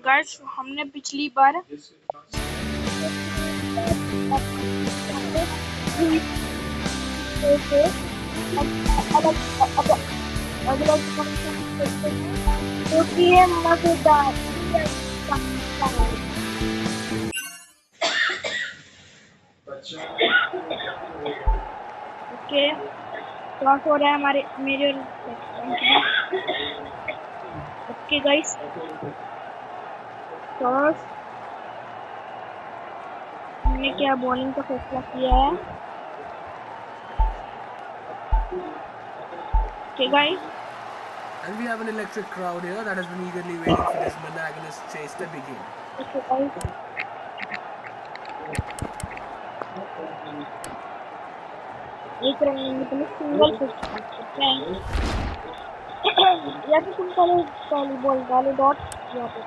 Guys हमने पिछली बार अलग क्योंकि ये मजेदार ओके क्रॉस हो रहा है हमारे मेरे ओके गाइस क्रॉस हमने क्या बॉलिंग का फैसला किया है okay guys And we have an electric crowd here that has been eagerly waiting for this monogamous chase to begin. Okay guys एक रन में सिंगल पिच करते हैं या तो तुम पहले बॉल डालो डॉट या तो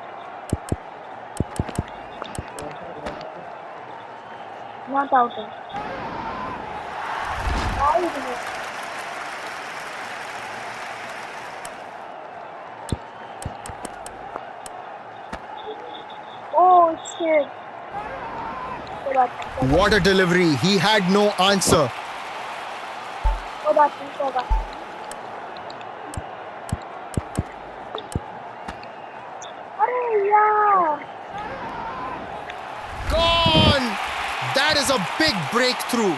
नॉट आउट है Oh shit. What a delivery. He had no answer. Gone! That is a big breakthrough.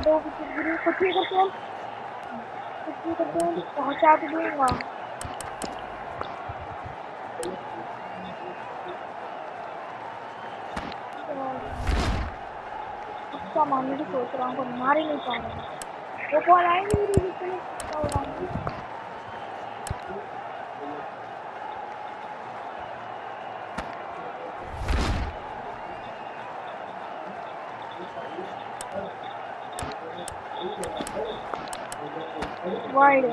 दो विकेट गिरी कुछ नहीं करते हैं पहुंचा तो दूंगा अच्छा मारने की सोच रहा हूँ मार ही नहीं पा रहा वो बॉल आई नहीं रही जिसमें छक्का उड़ाऊंगी wide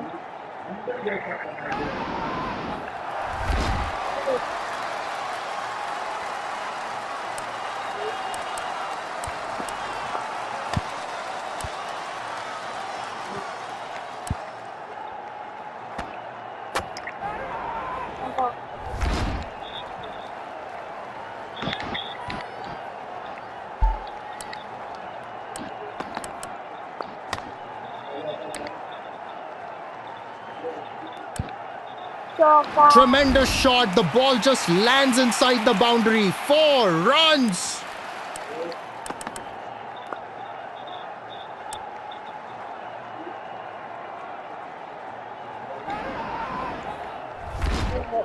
Tremendous shot. The ball just lands inside the boundary. 4 runs.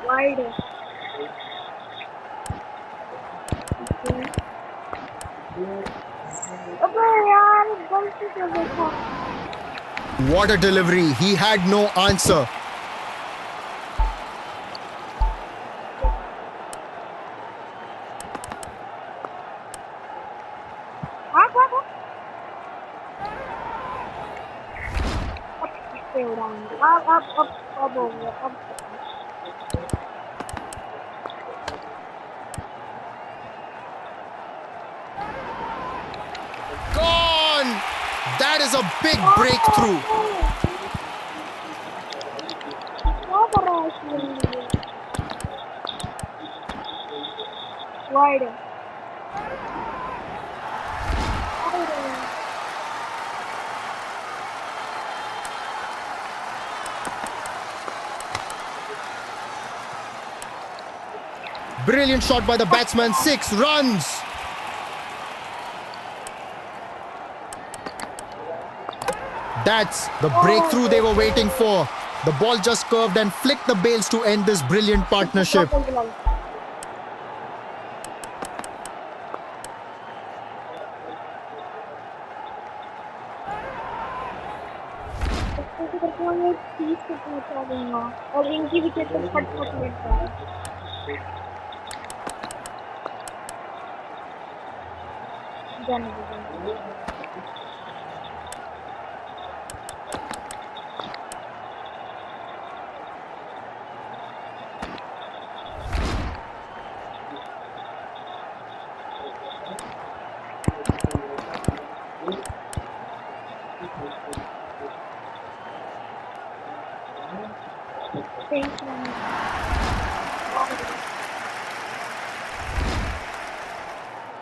wide अबे यार गलती से देखा What a delivery. He had no answer. अब हो गया अब Gone! That is a big breakthrough. क्या कर रहा है इसमें wide Brilliant shot by the batsman. 6 runs. That's the breakthrough they were waiting for. The ball just curved and flicked the bails to end this brilliant partnership. और इनकी wicket पर फटफट लेता है जाने दो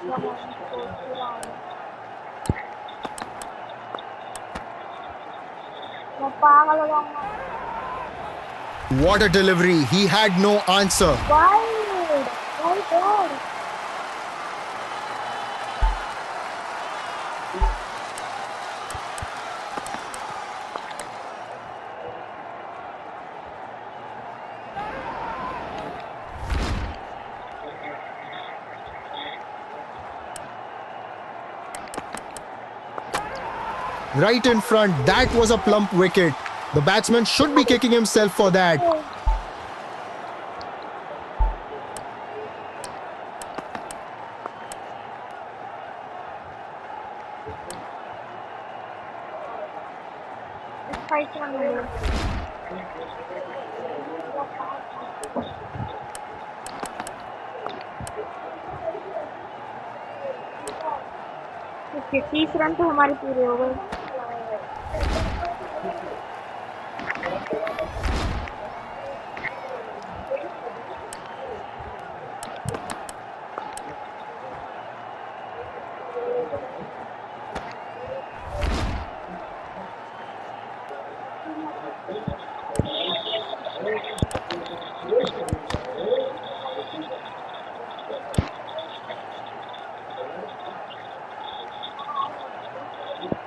मैं मॉर्निंग सोच ही रहा हूँ मैं पागल हो जाऊंगा What a delivery. He had no answer. Wide wide Right in front, that was a plump wicket. The batsman should be kicking himself for that. Fight run मिले ओके 30 रन तो हमारे पूरे हो गए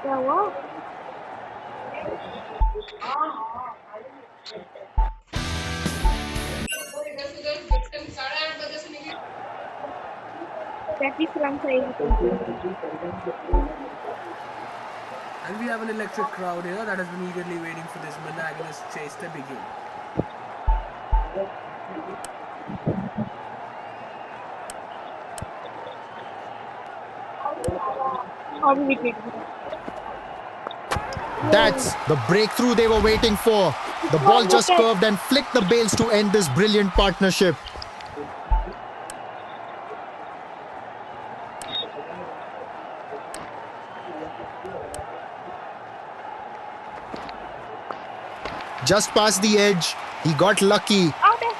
क्या हुआ पैंतीस रन चाहिए And we have an electric crowd here that has been eagerly waiting for this monogamous chase to begin. और wicket That's the breakthrough they were waiting for. The ball just curved and flicked the bails to end this brilliant partnership. Just past the edge, he got lucky. Out है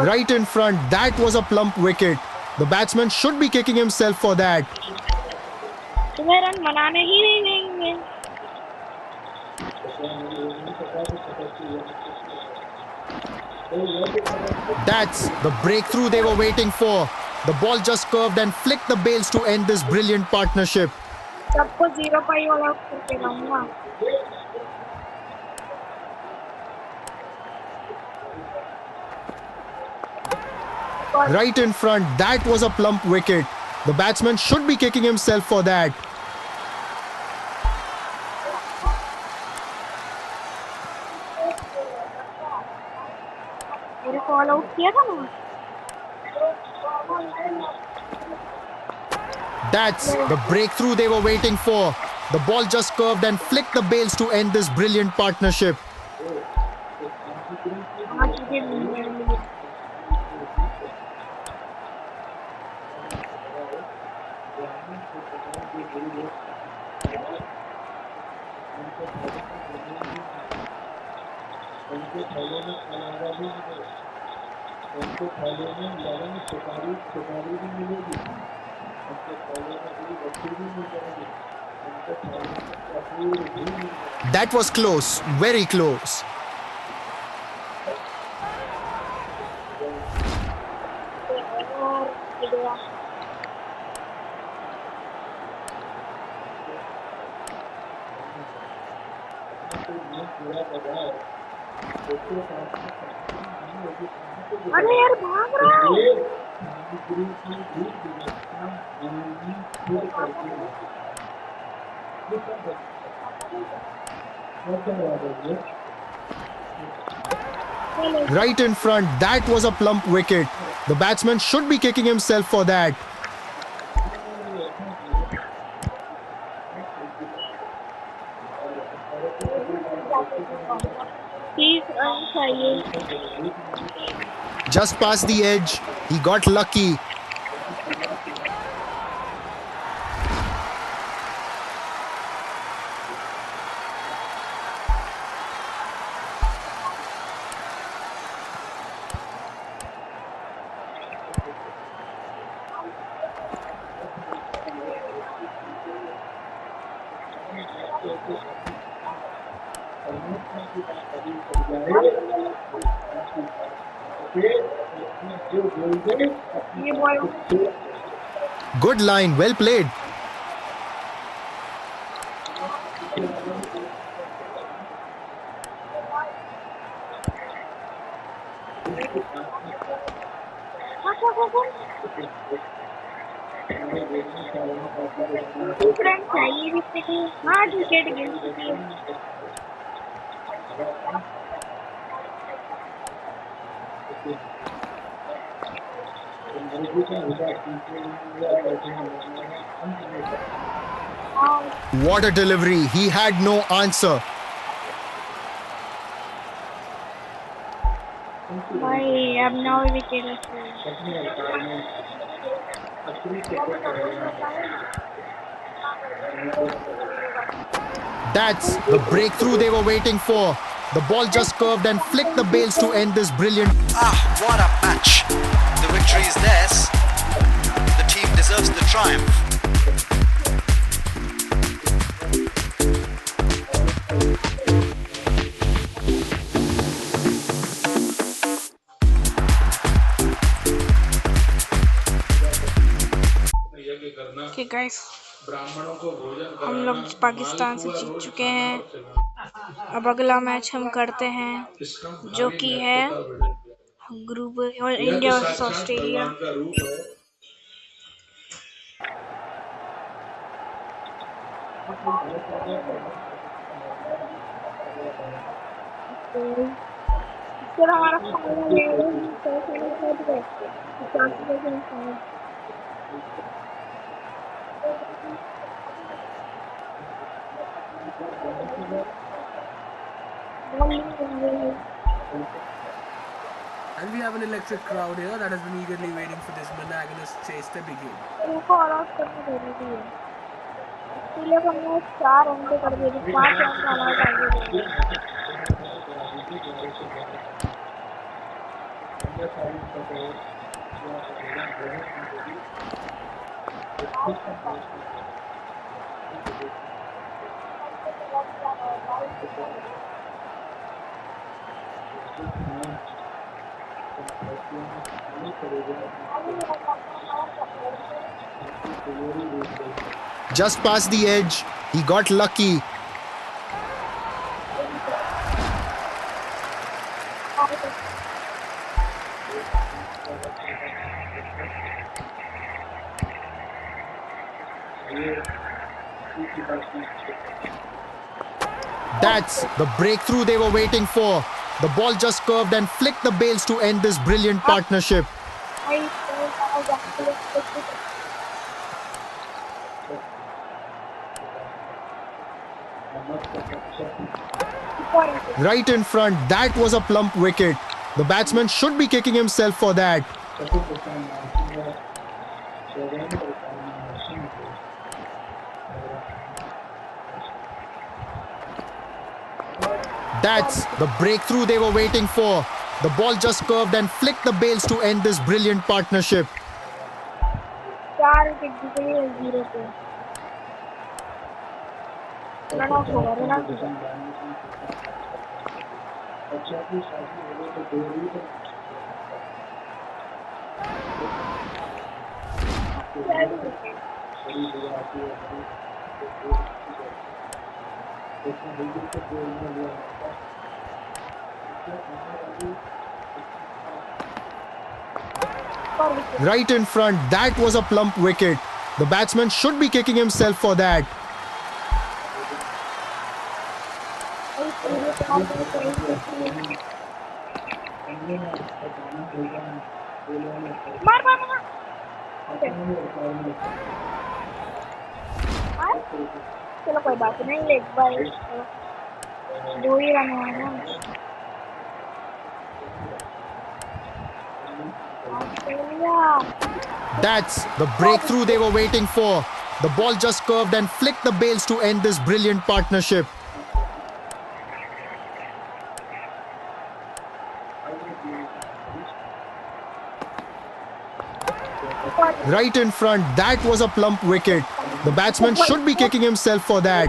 Right in front, that was a plump wicket. The batsman should be kicking himself for that. तुम्हें run बनाने ही नहीं देंगे That's the breakthrough they were waiting for. The ball just curved and flicked the bails to end this brilliant partnership. सबको 0 पाई वाला करके लाऊंगा Right in front, that was a plump wicket. The batsman should be kicking himself for that. मेरे को all out किया था ना That's the breakthrough they were waiting for. The ball just curved and flicked the bails to end this brilliant partnership. आज मुझे मिलेंगे That was close, very close. और गया अरे यार भाग रहा है Right in front, that was a plump wicket. The batsman should be kicking himself for that. तीस रन चाहिए Just past the edge, He got lucky. ये ball Good line, well played. Friend चाहिए जिससे कि हाँ क्रिकेट खेल सकती है। What a delivery. He had no answer. भाई अब 9 wicket That's the breakthrough they were waiting for. The ball just curved and flicked the bails to end this brilliant. What a match. The victory is theirs. The team deserves the triumph. Okay guys, हम लोग पाकिस्तान से जीत चुके हैं। अब अगला match हम करते हैं जो कि है ग्रुप और इंडिया वर्सेस ऑस्ट्रेलिया। फिर हमारा फाइनल है। And we have an electric crowd here that has been eagerly waiting for this monogamous chase to begin. उनको अलॉट करना जरूरी है, इसलिए हमने 4 रन पे कर दिए, 5 रन का अलॉट आगे Just past the edge. He got lucky. That's the breakthrough they were waiting for. The ball just curved and flicked the bails to end this brilliant partnership. Right in front, that was a plump wicket. The batsman should be kicking himself for that. That's the breakthrough they were waiting for. The ball just curved and flicked the bails to end this brilliant partnership. 4 wicket जीते हैं 0 पे। Run out होगा, run out होगा। Right in front, that was a plump wicket. The batsman should be kicking himself for that. मार मार मार। चलो कोई बात नहीं, लेग बाय 2 ही रन हुआ ना। That's the breakthrough they were waiting for. The ball just curved and flicked the bails to end this brilliant partnership. Right in front, that was a plump wicket. The batsman should be kicking himself for that.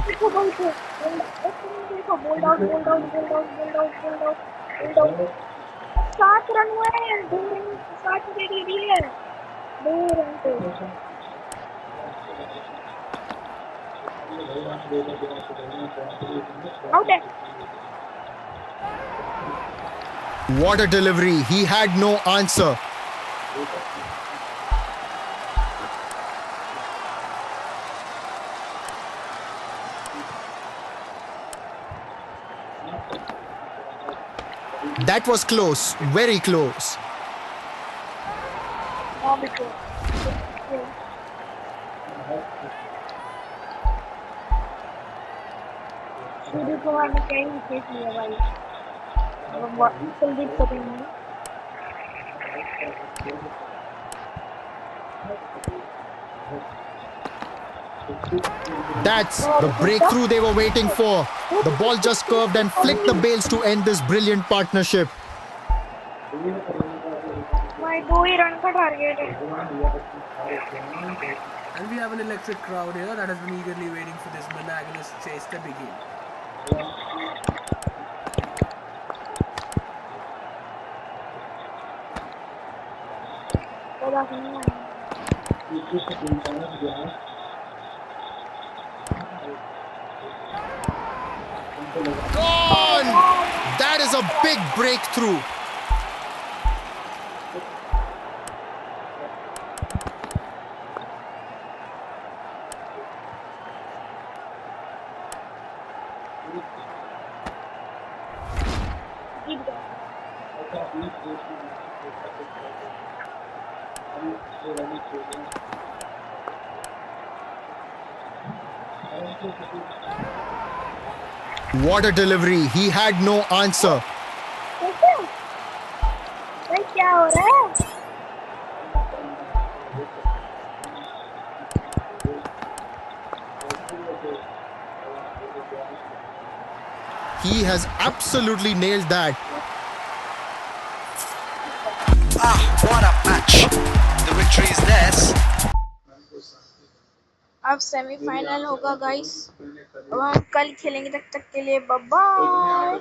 What a delivery. He had no answer. That was close, very close. That's the breakthrough they were waiting for. The ball just curved and flicked the bails to end this brilliant partnership. And we have an electric crowd here that has been eagerly waiting for this monogamous chase to begin. Gone! That is a big breakthrough. What a delivery. He had no answer. He has absolutely nailed that. What a match. The victory is theirs. अब semifinal होगा guys. अब हम कल खेलेंगे, तब तक के लिए बाय बाय।